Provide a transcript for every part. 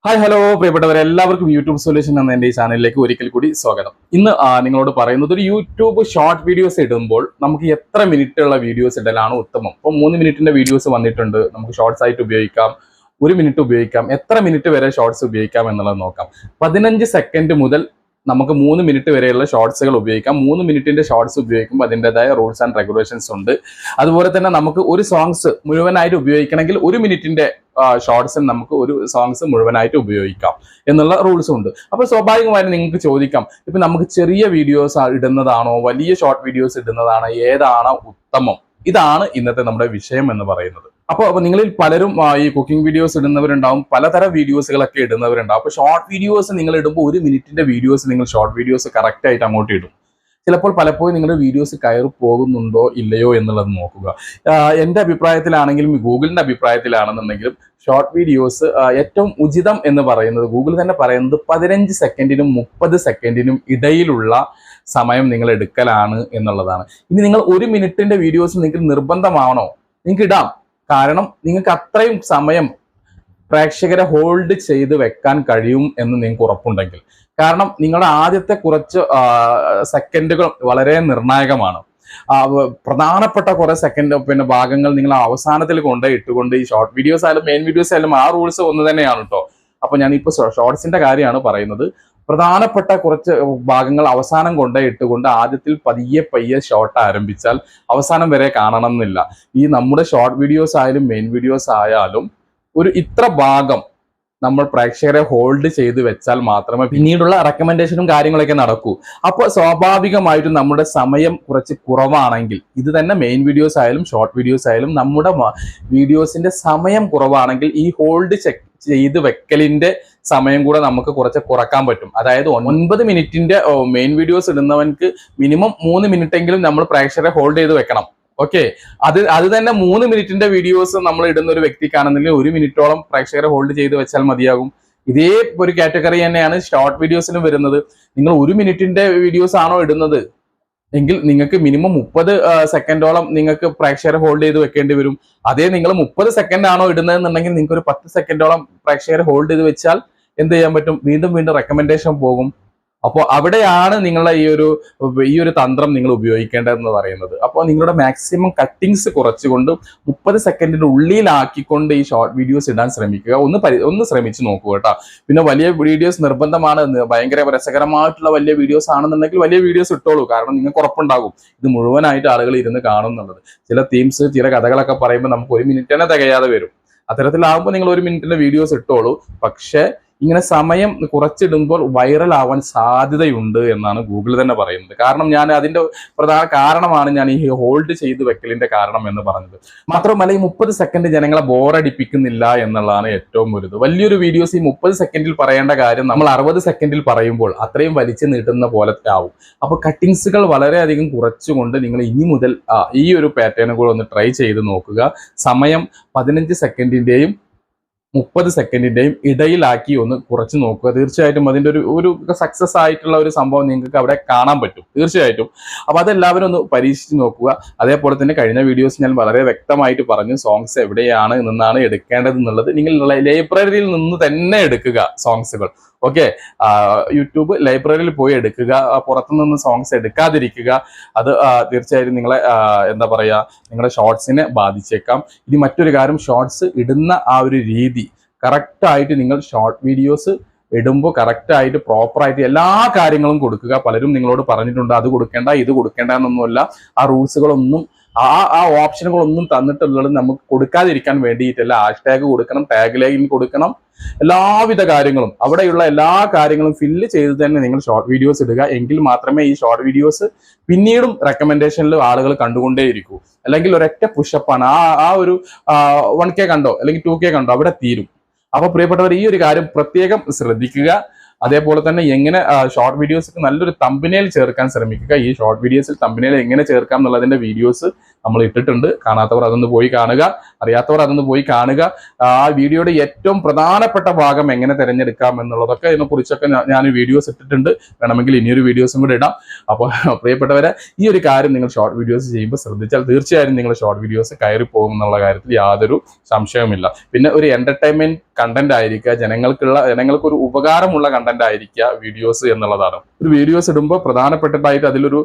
Hi hello പ്രിയപ്പെട്ടവരെ, എല്ലാവർക്കും YouTube solution എന്ന എൻ്റെ ഈ ചാനലിലേക്ക് ഒരിക്കൽ കൂടി സ്വാഗതം. ഇന്ന് നിങ്ങളോട് പറയുന്നത് ഒരു യൂട്യൂബ് ഷോർട്ട് വീഡിയോസ് ഇടുമ്പോൾ നമുക്ക് എത്ര മിനിറ്റ് ഉള്ള വീഡിയോസ് ഇടലാണ് ഉത്തമം. ഇപ്പം 3 മിനിറ്റിന്റെ വീഡിയോസ് വന്നിട്ടുണ്ട്, നമുക്ക് ഷോർട്സ് ആയിട്ട് ഉപയോഗിക്കാം, 1 മിനിറ്റ് ഉപയോഗിക്കാം, എത്ര മിനിറ്റ് വരെ ഷോർട്സ് ഉപയോഗിക്കാം എന്നുള്ളത് നോക്കാം. 15 സെക്കൻഡ് മുതൽ നമുക്ക് 3 മിനിറ്റ് വരെയുള്ള ഷോർട്സുകൾ ഉപയോഗിക്കാം. 3 മിനിറ്റിന്റെ ഷോർട്സ് ഉപയോഗിക്കുമ്പോൾ അതിൻ്റെതായ റൂൾസ് ആൻഡ് റെഗുലേഷൻസ് ഉണ്ട്. അതുപോലെ തന്നെ നമുക്ക് ഒരു സോങ്സ് മുഴുവനായിട്ട് ഉപയോഗിക്കണമെങ്കിൽ 1 മിനിറ്റിന്റെ ഷോർട്സിൽ നമുക്ക് ഒരു സോങ്സ് മുഴുവനായിട്ട് ഉപയോഗിക്കാം എന്നുള്ള റൂൾസും ഉണ്ട്. അപ്പൊ സ്വാഭാവികമായിട്ട് നിങ്ങൾക്ക് ചോദിക്കാം, ഇപ്പൊ നമുക്ക് ചെറിയ വീഡിയോസ് ഇടുന്നതാണോ വലിയ ഷോർട്ട് വീഡിയോസ് ഇടുന്നതാണോ, ഏതാണോ ഉത്തമം? ഇതാണ് ഇന്നത്തെ നമ്മുടെ വിഷയം എന്ന് പറയുന്നത്. അപ്പോൾ നിങ്ങളിൽ പലരും ഈ കുക്കിംഗ് വീഡിയോസ് ഇടുന്നവരുണ്ടാവും, പലതരം വീഡിയോസുകളൊക്കെ ഇടുന്നവരുണ്ടാവും. അപ്പൊ ഷോർട്ട് വീഡിയോസ് നിങ്ങൾ ഇടുമ്പോൾ 1 മിനിറ്റിന്റെ വീഡിയോസ് നിങ്ങൾ ഷോർട്ട് വീഡിയോസ് കറക്റ്റ് ആയിട്ട് അങ്ങോട്ട് ഇടും. ചിലപ്പോൾ പലപ്പോഴും നിങ്ങളുടെ വീഡിയോസ് കയറി പോകുന്നുണ്ടോ ഇല്ലയോ എന്നുള്ളത് നോക്കുക. എൻ്റെ അഭിപ്രായത്തിലാണെങ്കിലും ഗൂഗിളിന്റെ അഭിപ്രായത്തിലാണെന്നുണ്ടെങ്കിലും ഷോർട്ട് വീഡിയോസ് ഏറ്റവും ഉചിതം എന്ന് പറയുന്നത്, ഗൂഗിൾ തന്നെ പറയുന്നത് 15 സെക്കൻഡിനും 30 സെക്കൻഡിനും ഇടയിലുള്ള സമയം നിങ്ങൾ എടുക്കലാണ് എന്നുള്ളതാണ്. ഇനി നിങ്ങൾ 1 മിനിറ്റിന്റെ വീഡിയോസ് നിങ്ങൾക്ക് നിർബന്ധമാണോ? നിങ്ങൾക്ക് ഇടാം. കാരണം നിങ്ങൾക്ക് അത്രയും സമയം പ്രേക്ഷകരെ ഹോൾഡ് ചെയ്ത് വെക്കാൻ കഴിയും എന്ന് നിങ്ങൾക്ക് ഉറപ്പുണ്ടെങ്കിൽ. കാരണം നിങ്ങളുടെ ആദ്യത്തെ കുറച്ച് സെക്കൻഡുകൾ വളരെ നിർണായകമാണ്. പ്രധാനപ്പെട്ട കുറെ ഭാഗങ്ങൾ നിങ്ങൾ അവസാനത്തിൽ ഇട്ടുകൊണ്ട് ഈ ഷോർട്ട് വീഡിയോസ് ആയാലും മെയിൻ വീഡിയോസ് ആയാലും ആ റൂൾസ് ഒന്ന് തന്നെയാണ് കേട്ടോ. അപ്പൊ ഞാനിപ്പോ ഷോർട്സിന്റെ കാര്യമാണ് പറയുന്നത്. പ്രധാനപ്പെട്ട കുറച്ച് ഭാഗങ്ങൾ അവസാനം ഇട്ടുകൊണ്ട് ആദ്യത്തിൽ പയ്യെ ഷോർട്ട് ആരംഭിച്ചാൽ അവസാനം വരെ കാണണം എന്നില്ല. ഈ നമ്മുടെ ഷോർട്ട് വീഡിയോസ് ആയാലും മെയിൻ വീഡിയോസ് ആയാലും ഒരു ഇത്ര ഭാഗം നമ്മൾ പ്രേക്ഷകരെ ഹോൾഡ് ചെയ്ത് വെച്ചാൽ മാത്രമേ പിന്നീടുള്ള റെക്കമെൻഡേഷനും കാര്യങ്ങളൊക്കെ നടക്കൂ. അപ്പോൾ സ്വാഭാവികമായിട്ടും നമ്മുടെ സമയം കുറച്ച് കുറവാണെങ്കിൽ, ഇത് തന്നെ മെയിൻ വീഡിയോസ് ആയാലും ഷോർട്ട് വീഡിയോസ് ആയാലും, നമ്മുടെ വീഡിയോസിന്റെ സമയം കുറവാണെങ്കിൽ ഈ ഹോൾഡ് ചെയ്ത് വെക്കലിന്റെ സമയം കൂടെ നമുക്ക് കുറച്ച് കുറക്കാൻ പറ്റും. അതായത് 9 മിനിറ്റിന്റെ മെയിൻ വീഡിയോസ് ഇടുന്നവൻക്ക് മിനിമം 3 മിനിറ്റ് എങ്കിലും നമ്മൾ പ്രേക്ഷകരെ ഹോൾഡ് ചെയ്ത് വെക്കണം. ഓക്കെ, അത് തന്നെ 3 മിനിറ്റിന്റെ വീഡിയോസ് നമ്മൾ ഇടുന്ന ഒരു വ്യക്തിക്കാണെന്നുണ്ടെങ്കിൽ 1 മിനിറ്റോളം പ്രേക്ഷകരെ ഹോൾഡ് ചെയ്ത് വെച്ചാൽ മതിയാകും. ഇതേ ഒരു കാറ്റഗറി തന്നെയാണ് ഷോർട്ട് വീഡിയോസിനും വരുന്നത്. നിങ്ങൾ 1 മിനിറ്റിന്റെ വീഡിയോസ് ആണോ ഇടുന്നത് എങ്കിൽ നിങ്ങൾക്ക് മിനിമം 30 സെക്കൻഡോളം നിങ്ങൾക്ക് പ്രേക്ഷകരെ ഹോൾഡ് ചെയ്ത് വെക്കേണ്ടി വരും. അതേ നിങ്ങൾ 30 സെക്കൻഡ് ആണോ ഇടുന്നതെന്നുണ്ടെങ്കിൽ നിങ്ങൾക്ക് ഒരു 10 സെക്കൻഡോളം പ്രേക്ഷകരെ ഹോൾഡ് ചെയ്ത് വെച്ചാൽ എന്ത് ചെയ്യാൻ പറ്റും? വീണ്ടും റെക്കമെൻഡേഷൻ പോകും. അപ്പോൾ അവിടെയാണ് നിങ്ങളുടെ ഈ ഒരു തന്ത്രം നിങ്ങൾ ഉപയോഗിക്കേണ്ടതെന്ന് പറയുന്നത്. അപ്പോൾ നിങ്ങളുടെ മാക്സിമം കട്ടിങ്സ് കുറച്ചുകൊണ്ട് 30 സെക്കൻഡിന്റെ ഉള്ളിലാക്കിക്കൊണ്ട് ഈ ഷോർട്ട് വീഡിയോസ് ഇടാൻ ശ്രമിക്കുക. ഒന്ന് ശ്രമിച്ചു നോക്കുക കേട്ടോ. പിന്നെ വലിയ വീഡിയോസ് നിർബന്ധമാണ്, ഭയങ്കര രസകരമായിട്ടുള്ള വലിയ വീഡിയോസ് ആണെന്നുണ്ടെങ്കിൽ വലിയ വീഡിയോസ് ഇട്ടോളൂ. കാരണം നിങ്ങൾക്ക് ഉറപ്പുണ്ടാകും ഇത് മുഴുവനായിട്ട് ആളുകൾ ഇരുന്ന് കാണും എന്നുള്ളത്. ചില തീംസ്, ചില കഥകളൊക്കെ പറയുമ്പോൾ നമുക്ക് 1 മിനിറ്റ് തന്നെ തികയാതെ വരും. അത്തരത്തിലാകുമ്പോൾ നിങ്ങൾ 1 മിനിറ്റിന്റെ വീഡിയോസ് ഇട്ടോളൂ. പക്ഷേ ഇങ്ങനെ സമയം കുറച്ചിടുമ്പോൾ വൈറൽ ആവാൻ സാധ്യതയുണ്ട് എന്നാണ് ഗൂഗിൾ തന്നെ പറയുന്നത്. കാരണം ഞാൻ അതിന്റെ പ്രധാന കാരണമാണ് ഞാൻ ഈ ഹോൾഡ് ചെയ്ത് വെക്കലിന്റെ കാരണം എന്ന് പറഞ്ഞത്. മാത്രമല്ല ഈ 30 സെക്കൻഡ് ജനങ്ങളെ ബോറടിപ്പിക്കുന്നില്ല എന്നുള്ളതാണ് ഏറ്റവും വലിയൊരു വീഡിയോസ്. ഈ 30 സെക്കൻഡിൽ പറയേണ്ട കാര്യം നമ്മൾ 60 സെക്കൻഡിൽ പറയുമ്പോൾ അത്രയും വലിച്ചു നീട്ടുന്ന പോലത്തെ ആവും. അപ്പൊ കട്ടിങ്സുകൾ വളരെയധികം കുറച്ചുകൊണ്ട് നിങ്ങൾ ഇനി മുതൽ ഈ ഒരു പാറ്റേണുകൾ ഒന്ന് ട്രൈ ചെയ്ത് നോക്കുക. സമയം 15 സെക്കൻഡിന്റെയും 30 സെക്കൻഡിന്റെയും ഇടയിലാക്കി ഒന്ന് കുറച്ച് നോക്കുക. തീർച്ചയായിട്ടും അതിന്റെ ഒരു സക്സസ് ആയിട്ടുള്ള ഒരു സംഭവം നിങ്ങൾക്ക് അവിടെ കാണാൻ പറ്റും തീർച്ചയായിട്ടും. അപ്പൊ അതെല്ലാവരും ഒന്ന് പരീക്ഷിച്ച് നോക്കുക. അതേപോലെ തന്നെ കഴിഞ്ഞ വീഡിയോസ് ഞാൻ വളരെ വ്യക്തമായിട്ട് പറഞ്ഞു സോങ്സ് എവിടെയാണ് നിന്നാണ് എടുക്കേണ്ടത് എന്നുള്ളത്. നിങ്ങൾ ലൈബ്രറിയിൽ നിന്ന് തന്നെ എടുക്കുക സോങ്സുകൾ. ഓക്കെ, യൂട്യൂബ് ലൈബ്രറിയിൽ പോയി എടുക്കുക. പുറത്തുനിന്ന് സോങ്സ് എടുക്കാതിരിക്കുക. അത് തീർച്ചയായിട്ടും നിങ്ങളെ എന്താ പറയാ, നിങ്ങളുടെ ഷോർട്സിനെ ബാധിച്ചേക്കാം. ഇനി മറ്റൊരു കാര്യം, ഷോർട്സ് ഇടുന്ന ആ ഒരു രീതി കറക്റ്റായിട്ട് നിങ്ങൾ ഷോർട്ട് വീഡിയോസ് ഇടുമ്പോൾ കറക്റ്റായിട്ട് പ്രോപ്പറായിട്ട് എല്ലാ കാര്യങ്ങളും കൊടുക്കുക. പലരും നിങ്ങളോട് പറഞ്ഞിട്ടുണ്ട് അത് കൊടുക്കേണ്ട ഇത് കൊടുക്കേണ്ട എന്നൊന്നുമല്ല. ആ റൂൾസുകളൊന്നും ആ ഓപ്ഷനുകളൊന്നും തന്നിട്ടുള്ളത് നമുക്ക് കൊടുക്കാതിരിക്കാൻ വേണ്ടിയിട്ടല്ല. ഹാഷ്ടാഗ് കൊടുക്കണം, ടാഗ് ലൈൻ കൊടുക്കണം, എല്ലാവിധ കാര്യങ്ങളും അവിടെയുള്ള എല്ലാ കാര്യങ്ങളും ഫില്ല് ചെയ്ത് തന്നെ നിങ്ങൾ ഷോർട്ട് വീഡിയോസ് ഇടുക. എങ്കിൽ മാത്രമേ ഈ ഷോർട്ട് വീഡിയോസ് പിന്നീടും റെക്കമെൻഡേഷനിൽ ആളുകൾ കണ്ടുകൊണ്ടേയിരിക്കൂ. അല്ലെങ്കിൽ ഒരൊറ്റ പുഷപ്പാണ് ആ ഒരു 1K കണ്ടോ അല്ലെങ്കിൽ 2K കണ്ടോ അവിടെ തീരും. അപ്പൊ പ്രിയപ്പെട്ടവർ, ഈ ഒരു കാര്യം പ്രത്യേകം ശ്രദ്ധിക്കുക. അതേപോലെ തന്നെ എങ്ങനെ ഷോർട്ട് വീഡിയോസ് നല്ലൊരു തമ്പനയിൽ ചേർക്കാൻ ശ്രമിക്കുക. ഈ ഷോർട്ട് വീഡിയോസിൽ തമ്പനയിൽ എങ്ങനെ ചേർക്കാം എന്നുള്ളതിന്റെ വീഡിയോസ് നമ്മൾ ഇട്ടിട്ടുണ്ട്. കാണാത്തവർ അതൊന്ന് പോയി കാണുക, അറിയാത്തവർ അതൊന്ന് പോയി കാണുക. ആ വീഡിയോയുടെ ഏറ്റവും പ്രധാനപ്പെട്ട ഭാഗം എങ്ങനെ തിരഞ്ഞെടുക്കാം എന്നുള്ളതൊക്കെ ഇതിനെക്കുറിച്ചൊക്കെ ഞാൻ വീഡിയോസ് ഇട്ടിട്ടുണ്ട്. വേണമെങ്കിൽ ഇനിയൊരു വീഡിയോസും കൂടെ ഇടാം. അപ്പോൾ പ്രിയപ്പെട്ടവരെ, ഈ ഒരു കാര്യം നിങ്ങൾ ഷോർട്ട് വീഡിയോസ് ചെയ്യുമ്പോൾ ശ്രദ്ധിച്ചാൽ തീർച്ചയായും നിങ്ങൾ ഷോർട്ട് വീഡിയോസ് കയറി പോകും എന്നുള്ള കാര്യത്തിൽ യാതൊരു സംശയവുമില്ല. പിന്നെ ഒരു എന്റർടൈൻമെന്റ് കണ്ടന്റ് ആയിരിക്കുക, ജനങ്ങൾക്ക് ഒരു ഉപകാരമുള്ള കണ്ടന്റ് ആയിരിക്കുക വീഡിയോസ് എന്നുള്ളതാണ്. ഒരു വീഡിയോസ് ഇടുമ്പോൾ പ്രധാനപ്പെട്ടതായിട്ട് അതിലൊരു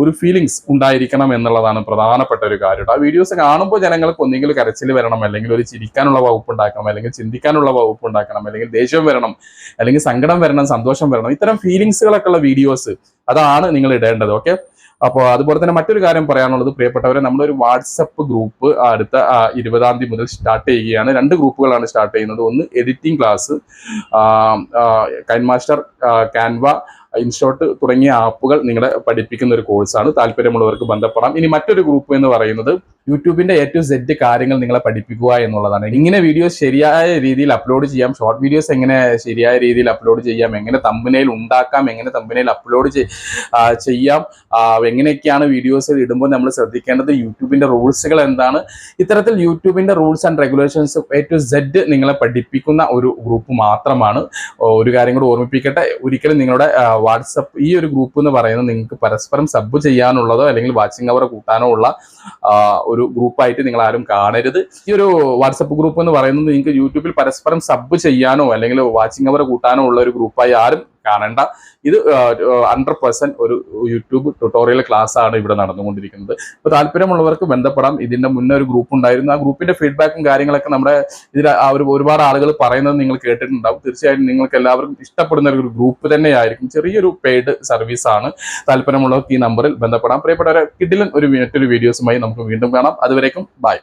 ഒരു ഫീലിങ്സ് ഉണ്ടായിരിക്കണം എന്നുള്ളതാണ് പ്രധാനപ്പെട്ട ഒരു കാര്യം. ആ വീഡിയോസ് കാണുമ്പോൾ ജനങ്ങൾക്ക് ഒന്നെങ്കിൽ കരച്ചിൽ വരണം, അല്ലെങ്കിൽ ഒരു ചിരിക്കാനുള്ള വകുപ്പ് ഉണ്ടാക്കണം, അല്ലെങ്കിൽ ചിന്തിക്കാനുള്ള വകുപ്പ് ഉണ്ടാക്കണം, അല്ലെങ്കിൽ ദേഷ്യം വരണം, അല്ലെങ്കിൽ സങ്കടം വരണം, സന്തോഷം വരണം. ഇത്തരം ഫീലിങ്സുകളൊക്കെ ഉള്ള വീഡിയോസ് അതാണ് നിങ്ങൾ ഇടേണ്ടത്. ഓക്കെ. അപ്പോൾ അതുപോലെ തന്നെ മറ്റൊരു കാര്യം പറയാനുള്ളത്, പ്രിയപ്പെട്ടവരെ, നമ്മളൊരു വാട്സപ്പ് ഗ്രൂപ്പ് അടുത്ത 20-ാം തീയതി മുതൽ സ്റ്റാർട്ട് ചെയ്യുകയാണ്. 2 ഗ്രൂപ്പുകളാണ് സ്റ്റാർട്ട് ചെയ്യുന്നത്. ഒന്ന് editing class, KineMaster, Canva, InShot തുടങ്ങിയ ആപ്പുകൾ നിങ്ങളെ പഠിപ്പിക്കുന്ന ഒരു കോഴ്സാണ്. താല്പര്യമുള്ളവർക്ക് ബന്ധപ്പെടാം. ഇനി മറ്റൊരു ഗ്രൂപ്പ് എന്ന് പറയുന്നത് യൂട്യൂബിന്റെ A to Z കാര്യങ്ങൾ നിങ്ങളെ പഠിപ്പിക്കുക എന്നുള്ളതാണ്. ഇങ്ങനെ വീഡിയോസ് ശരിയായ രീതിയിൽ അപ്ലോഡ് ചെയ്യാം, ഷോർട്ട് വീഡിയോസ് എങ്ങനെ ശരിയായ രീതിയിൽ അപ്ലോഡ് ചെയ്യാം, എങ്ങനെ തമ്പനയിൽ ഉണ്ടാക്കാം, എങ്ങനെ തമ്പനയിൽ അപ്ലോഡ് ചെയ്യാം, എങ്ങനെയൊക്കെയാണ് വീഡിയോസ് ഇടുമ്പോൾ നമ്മൾ ശ്രദ്ധിക്കേണ്ടത്, യൂട്യൂബിന്റെ റൂൾസുകൾ എന്താണ്, ഇത്തരത്തിൽ യൂട്യൂബിന്റെ rules and regulations A to Z നിങ്ങളെ പഠിപ്പിക്കുന്ന ഒരു ഗ്രൂപ്പ് മാത്രമാണ്. ഒരു കാര്യം കൂടി ഓർമ്മിപ്പിക്കട്ടെ, ഒരിക്കലും നിങ്ങളുടെ വാട്സപ്പ് ഈ ഒരു ഗ്രൂപ്പ് എന്ന് പറയുന്നത് നിങ്ങൾക്ക് പരസ്പരം സബ് ചെയ്യാനുള്ളതോ അല്ലെങ്കിൽ വാച്ചിങ് അവർ കൂട്ടാനോ ഉള്ള ഒരു ഗ്രൂപ്പായിട്ട് നിങ്ങൾ ആരും കാണരുത്. ഈ ഒരു വാട്സപ്പ് ഗ്രൂപ്പ് എന്ന് പറയുന്നത് നിങ്ങൾക്ക് യൂട്യൂബിൽ പരസ്പരം സബ് ചെയ്യാനോ അല്ലെങ്കിൽ വാച്ചിങ് അവർ കൂട്ടാനോ ഉള്ള ഒരു ഗ്രൂപ്പായി ആരും കാണണ്ട. ഇത് 100% ഒരു യൂട്യൂബ് ട്യൂട്ടോറിയൽ ക്ലാസ് ആണ് ഇവിടെ നടന്നുകൊണ്ടിരിക്കുന്നത്. അപ്പോൾ താല്പര്യമുള്ളവർക്ക് ബന്ധപ്പെടാം. ഇതിന്റെ മുന്നേ ഒരു ഗ്രൂപ്പ് ഉണ്ടായിരുന്നു. ആ ഗ്രൂപ്പിന്റെ ഫീഡ്ബാക്കും കാര്യങ്ങളൊക്കെ നമ്മുടെ ഇതിൽ ഒരുപാട് ആളുകൾ പറയുന്നത് നിങ്ങൾ കേട്ടിട്ടുണ്ടാവും. തീർച്ചയായും നിങ്ങൾക്ക് എല്ലാവർക്കും ഇഷ്ടപ്പെടുന്ന ഒരു ഗ്രൂപ്പ് തന്നെയായിരിക്കും. ചെറിയൊരു പെയ്ഡ് സർവീസ് ആണ്. താല്പര്യമുള്ളവർക്ക് ഈ നമ്പറിൽ ബന്ധപ്പെടാം. പ്രിയപ്പെട്ടവരെ, കിടിലൻ മറ്റൊരു വീഡിയോസുമായി നമുക്ക് വീണ്ടും കാണാം. അതുവരേക്കും ബൈ.